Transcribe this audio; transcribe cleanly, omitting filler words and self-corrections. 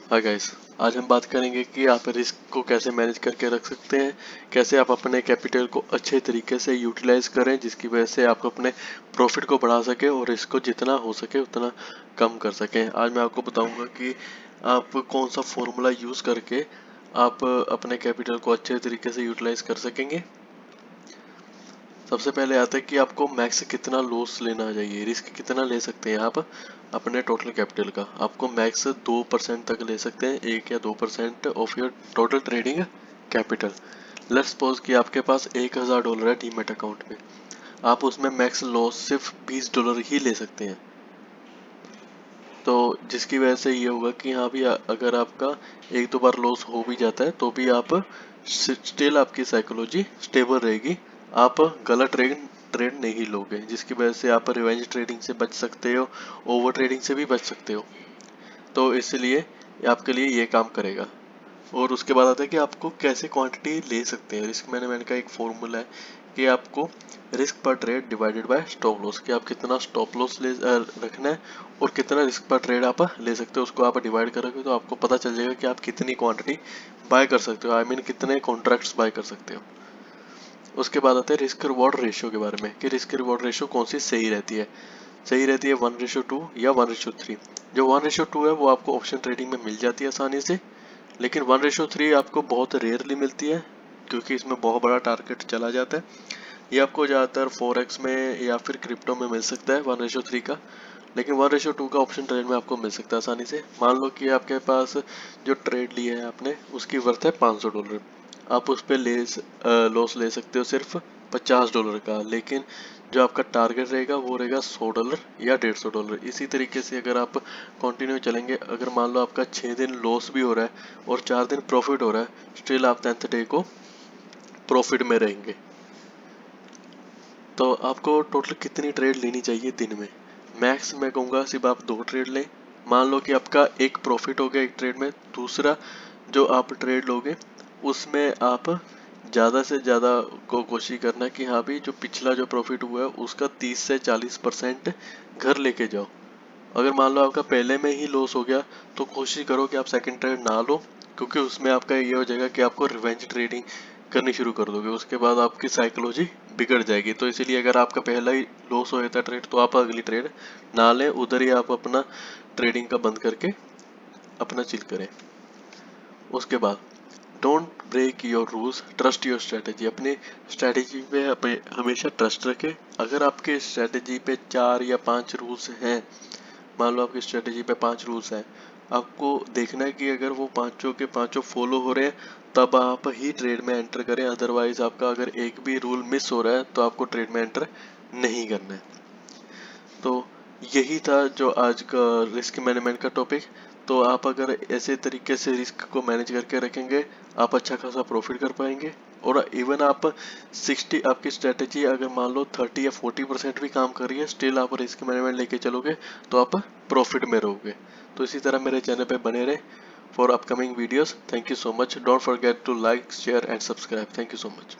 Hi guys, आज हम बात करेंगे कि आप रिस्क को कैसे मैनेज करके रख सकते हैं, कैसे आप अपने कैपिटल को अच्छे तरीके से यूटिलाइज करें जिसकी वजह से आप अपने प्रॉफिट को बढ़ा सके और रिस्क को जितना हो सके उतना कम कर सकें। आज मैं आपको बताऊंगा कि आप कौन सा फॉर्मूला यूज़ करके आप अपने कैपिटल को अच्छे तरीके से यूटिलाइज कर सकेंगे। सबसे पहले आता है कि आपको मैक्स कितना लॉस लेना चाहिए, रिस्क कितना ले सकते हैं आप अपने टोटल कैपिटल का। आपको मैक्स 2% तक ले सकते हैं, 1 या 2% of your total trading capital. Let's suppose कि आपके पास $1000 है डीमेट अकाउंट में, आप उसमें मैक्स लॉस सिर्फ $20 ही ले सकते हैं। तो जिसकी वजह से ये होगा कि हाँ भी अगर आपका एक दो बार लॉस हो भी जाता है तो भी आप स्टिल आपकी साइकोलॉजी स्टेबल रहेगी, आप गलत ट्रेड नहीं लोगे, जिसकी वजह से आप रिवेंज ट्रेडिंग से बच सकते हो, ओवर ट्रेडिंग से भी बच सकते हो। तो इसलिए आपके लिए ये काम करेगा। और उसके बाद आता है कि आपको कैसे क्वांटिटी ले सकते हैं। रिस्क मैनेजमेंट का एक फॉर्मूला है कि आपको रिस्क पर trade divided by stop loss, कि आप कितना स्टॉप लॉस रखना है और कितना रिस्क पर ट्रेड आप ले सकते हो, उसको आप डिवाइड करोगे तो आपको पता चल जाएगा कि आप कितनी क्वांटिटी बाय कर सकते हो, आई मीन कितने कॉन्ट्रैक्ट्स बाय कर सकते हो। उसके बाद आता है रिस्क रिवॉर्ड रेशियो के बारे में कि रिस्क रिवॉर्ड रेशियो कौन सी सही रहती है। सही रहती है 1:2 या 1:3। जो 1:2 है वो आपको ऑप्शन ट्रेडिंग में मिल जाती है आसानी से, लेकिन 1:3 आपको बहुत रेयरली मिलती है क्योंकि इसमें बहुत बड़ा टारगेट चला जाता है। ये आपको ज़्यादातर फॉरेक्स में या फिर क्रिप्टो में मिल सकता है 1:3 का, लेकिन 1:2 का ऑप्शन ट्रेड में आपको मिल सकता है आसानी से। मान लो कि आपके पास जो ट्रेड लिया है आपने उसकी वर्थ है $500, आप उस पर लॉस ले सकते हो सिर्फ $50 का, लेकिन जो आपका टारगेट रहेगा वो रहेगा $100 या $150। इसी तरीके से अगर आप कंटिन्यू चलेंगे, अगर मान लो आपका 6 दिन लॉस भी हो रहा है और 4 दिन प्रॉफिट हो रहा है, स्टिल आप 10th डे को प्रॉफिट में रहेंगे। तो आपको टोटल कितनी ट्रेड लेनी चाहिए दिन में? मैक्स मैं कहूँगा सिर्फ आप 2 ट्रेड लें। मान लो कि आपका एक प्रॉफिट हो गया एक ट्रेड में, दूसरा जो आप ट्रेड लोगे उसमें आप ज़्यादा से ज़्यादा को कोशिश करना कि हाँ भी जो पिछला जो प्रॉफिट हुआ है उसका 30 से 40% घर लेके जाओ। अगर मान लो आपका पहले में ही लॉस हो गया तो कोशिश करो कि आप सेकंड ट्रेड ना लो, क्योंकि उसमें आपका ये हो जाएगा कि आपको रिवेंज ट्रेडिंग करनी शुरू कर दोगे, उसके बाद आपकी साइकोलॉजी बिगड़ जाएगी। तो इसीलिए अगर आपका पहला ही लॉस हो जाता है ट्रेड तो आप अगली ट्रेड ना लें, उधर ही आप अपना ट्रेडिंग का बंद करके अपना चिल करें। उसके बाद don't break your rules, trust your strategy. अपनी स्ट्रेटेजी पे हमेशा ट्रस्ट रखें। अगर आपके स्ट्रेटेजी पे 4 या 5 रूल्स हैं, मान लो आपकी स्ट्रेटेजी पे 5 रूल्स हैं, आपको देखना है कि अगर वो पांचों के पांचों फॉलो हो रहे हैं तब आप ही ट्रेड में एंटर करें, अदरवाइज आपका अगर एक भी रूल मिस हो रहा है तो आपको ट्रेड में एंटर नहीं करना है। तो यही था जो आज का रिस्क मैनेजमेंट का टॉपिक। तो आप अगर ऐसे तरीके से रिस्क को मैनेज करके रखेंगे, आप अच्छा खासा प्रॉफिट कर पाएंगे। और इवन आप 60 आपकी स्ट्रेटेजी अगर मान लो 30 या 40% भी काम कर रही है, स्टिल आप रिस्क मैनेजमेंट लेके चलोगे तो आप प्रॉफिट में रहोगे। तो इसी तरह मेरे चैनल पे बने रहे for upcoming videos. Thank you so much. Don't forget to like, share and subscribe. Thank you so much.